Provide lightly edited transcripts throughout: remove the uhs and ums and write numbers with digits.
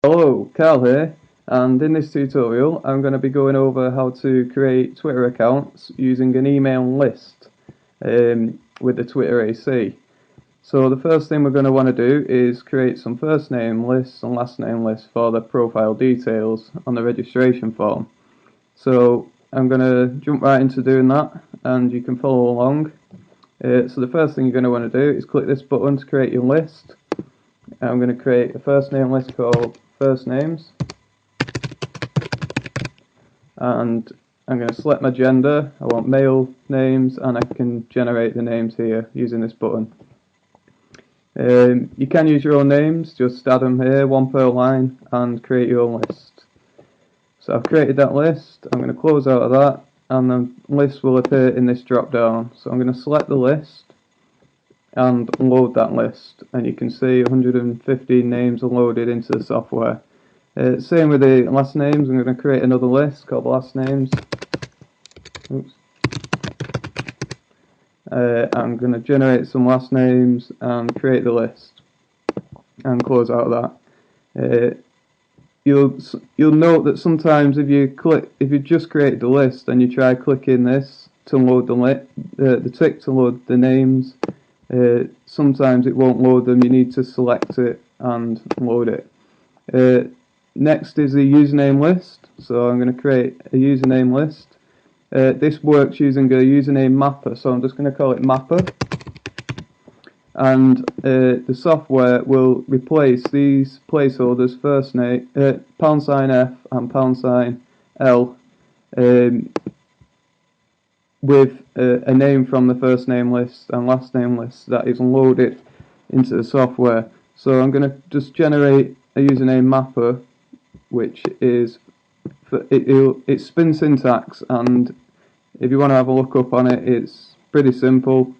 Hello, Carl here, and in this tutorial I'm going to be going over how to create Twitter accounts using an email list with the Twitter AC. So the first thing we're going to want to do is create some first name lists and last name lists for the profile details on the registration form. So I'm going to jump right into doing that, and you can follow along. So the first thing you're going to want to do is click this button to create your list. I'm going to create a first name list called first names, and I'm going to select my gender. I want male names, and I can generate the names here using this button. You can use your own names, just add them here, one per line, and create your own list. So I've created that list. I'm going to close out of that, and the list will appear in this drop down. So I'm going to select the list and load that list, and you can see 115 names are loaded into the software. Same with the last names. I'm going to create another list called last names. Oops. I'm going to generate some last names and create the list and close out of that. You'll note that sometimes if you just create the list and you try clicking this to load the tick to load the names, sometimes it won't load them. You need to select it and load it. Next is the username list. So I'm going to create a username list. This works using a username mapper, so I'm just going to call it mapper, and the software will replace these placeholders, first name, £F and £L, with a name from the first name list and last name list that is loaded into the software. So I'm going to just generate a username mapper, which is it's spin syntax, and if you want to have a look up on it, it's pretty simple.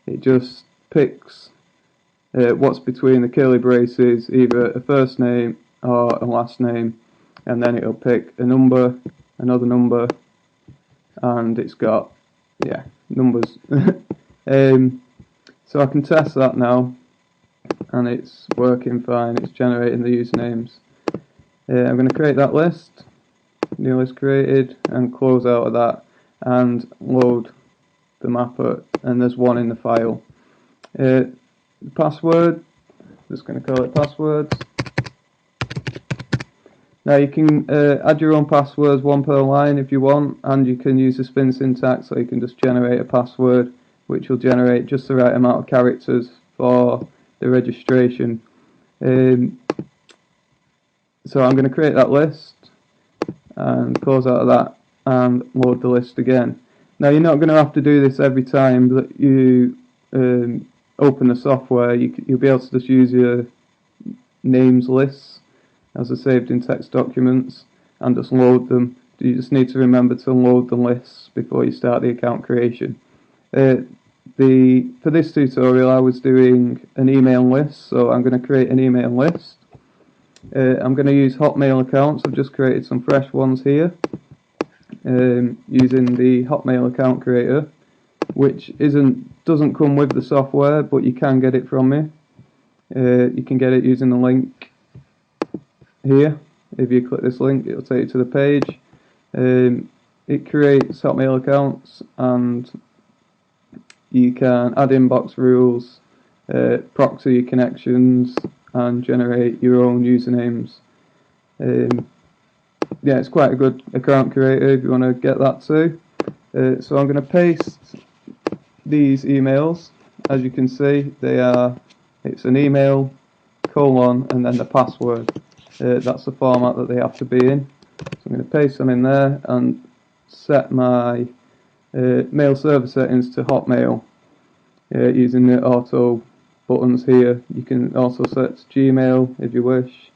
It just picks what's between the curly braces, either a first name or a last name, and then it'll pick a number, another number, and it's got numbers. So I can test that now, and it's working fine. It's generating the usernames. I'm going to create that list, new list created, and close out of that and load the mapper, and there's one in the file. The password, just going to call it passwords. Now you can add your own passwords, one per line if you want, and you can use the spin syntax, so you can just generate a password which will generate just the right amount of characters for the registration. So I'm going to create that list and close out of that and load the list again. Now you're not going to have to do this every time that you open the software. You'll be able to just use your names lists as they're saved in text documents and just load them. You just need to remember to load the lists before you start the account creation. For this tutorial I was doing an email list, so I'm going to create an email list. I'm going to use Hotmail accounts. I've just created some fresh ones here using the Hotmail account creator, which doesn't come with the software, but you can get it from me. You can get it using the link here. If you click this link, it'll take you to the page. It creates Hotmail accounts, and you can add inbox rules, proxy connections, and generate your own usernames. It's quite a good account creator if you want to get that too. So I'm going to paste these emails. As you can see, it's an email, colon, and then the password. That's the format that they have to be in. So I'm going to paste them in there and set my mail server settings to Hotmail using the auto buttons here. You can also set Gmail if you wish.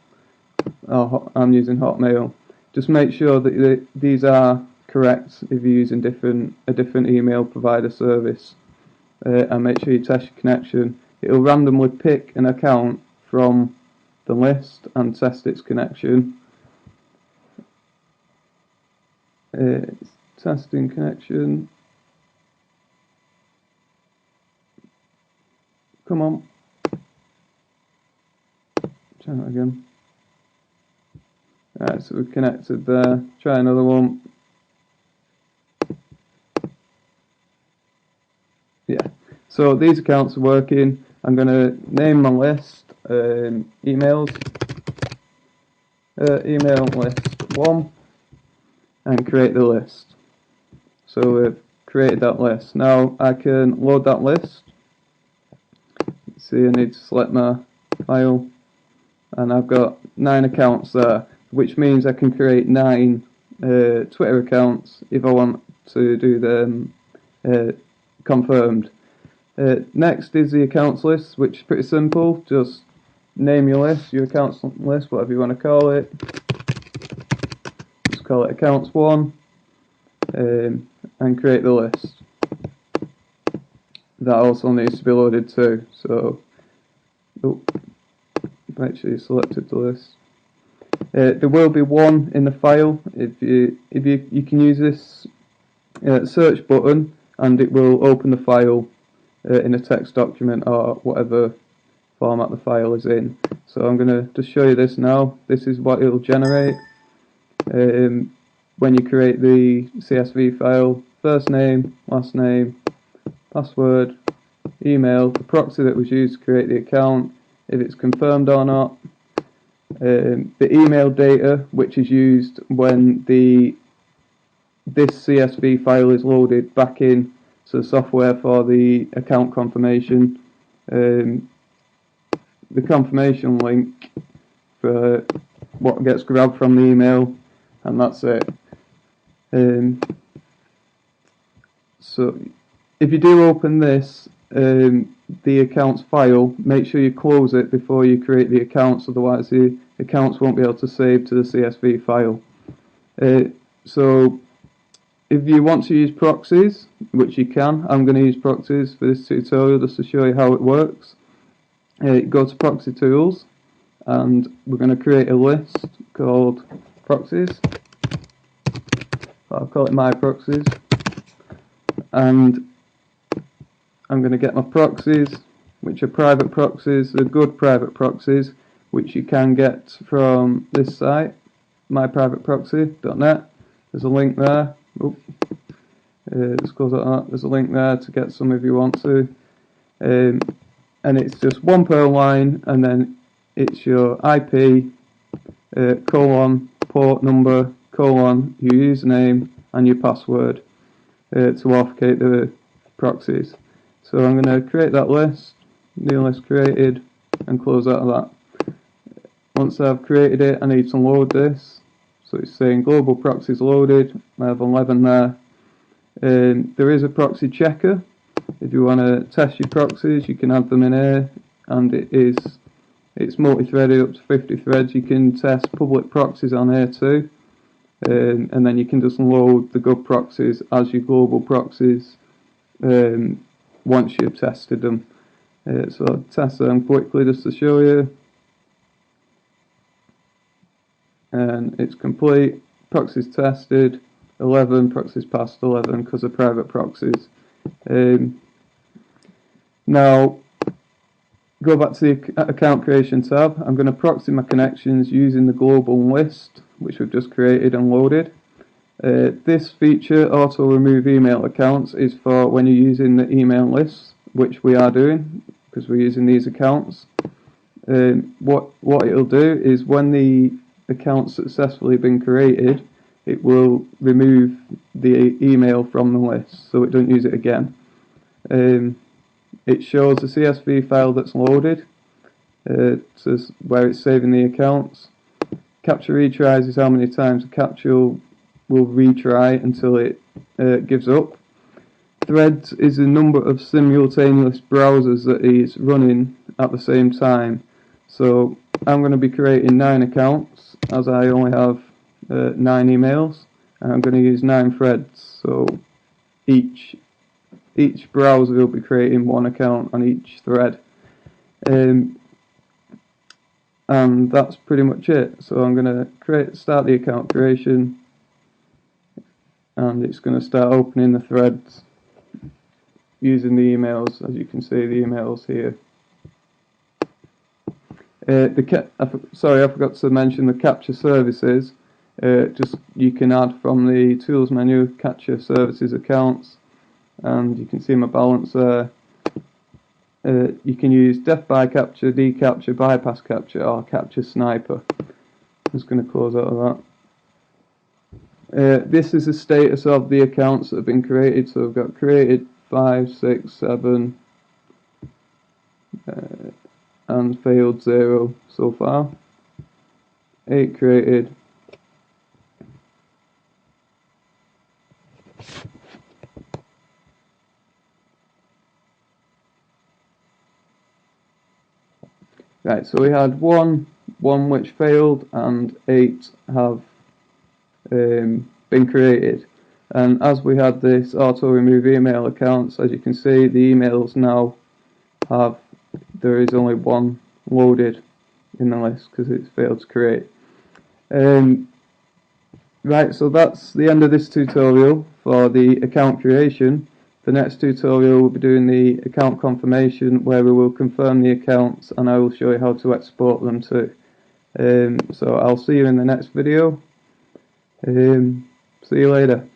I'm using Hotmail. Just make sure that these are correct if you're using a different email provider service, and make sure you test your connection. It will randomly pick an account from the list and test its connection. Testing connection. Come on. Try that again. Alright, so we're connected there. Try another one. Yeah. So these accounts are working. I'm going to name my list emails. Email list 1 and create the list. So we've created that list. Now I can load that list. See, I need to select my file, and I've got 9 accounts there, which means I can create 9 Twitter accounts if I want to do them confirmed. Next is the accounts list, which is pretty simple. Just name your list, your accounts list, whatever you want to call it. Just call it accounts 1 and create the list. That also needs to be loaded too. So, make sure you selected the list. There will be one in the file. If you can use this search button, and it will open the file in a text document or whatever format the file is in. So I'm going to just show you this now. This is what it will generate when you create the CSV file. First name, last name, password, email, the proxy that was used to create the account, if it's confirmed or not, the email data which is used when this CSV file is loaded back in to the software for the account confirmation, the confirmation link for what gets grabbed from the email, and that's it. So if you do open this, the accounts file, make sure you close it before you create the accounts, otherwise the accounts won't be able to save to the CSV file. So if you want to use proxies, which you can, I'm going to use proxies for this tutorial just to show you how it works. Go to proxy tools, and we're going to create a list called proxies. I'll call it my proxies, and I'm going to get my proxies, which are private proxies. They're good private proxies, which you can get from this site, myprivateproxy.net. There's a link there. Just close that. There's a link there to get some if you want to. And it's just one per line, and then it's your IP, colon, port number, colon, your username, and your password to authenticate the proxies. So I'm going to create that list, new list created, and close out of that. Once I've created it, I need to load this. So it's saying global proxies loaded. I have 11 there. There is a proxy checker. If you want to test your proxies, you can add them in here, and it's multi-threaded up to 50 threads. You can test public proxies on here too, and then you can just load the good proxies as your global proxies once you've tested them. So I'll test them quickly just to show you. And it's complete. Proxies tested 11, proxies passed 11 because of private proxies. Now go back to the account creation tab. I'm going to proxy my connections using the global list which we've just created and loaded. This feature, auto remove email accounts, is for when you're using the email lists, which we are doing because we're using these accounts. What it'll do is when the account's successfully been created, it will remove the email from the list so it don't use it again. It shows the CSV file that's loaded, so where it's saving the accounts. Capture retries is how many times the capture will retry until it gives up. Threads is the number of simultaneous browsers that is running at the same time. So I'm going to be creating 9 accounts, as I only have 9 emails, and I'm going to use 9 threads. So each browser will be creating 1 account on each thread. And that's pretty much it. So I'm going to start the account creation, and it's going to start opening the threads using the emails. As you can see, the emails here. Sorry, I forgot to mention the capture services. Just you can add from the tools menu capture services accounts, and you can see my balance there. You can use def by capture, decapture, bypass capture, or capture sniper. I'm just going to close out of that. This is the status of the accounts that have been created. So we've got created 5, 6, 7, and failed 0 so far. 8 created. Right, so we had one which failed, and 8 have been created. And as we had this auto remove email accounts, as you can see, the emails now there is only one loaded in the list because it's failed to create. Right, so that's the end of this tutorial for the account creation. The next tutorial we'll be doing the account confirmation, where we will confirm the accounts and I will show you how to export them too. So I'll see you in the next video. See you later.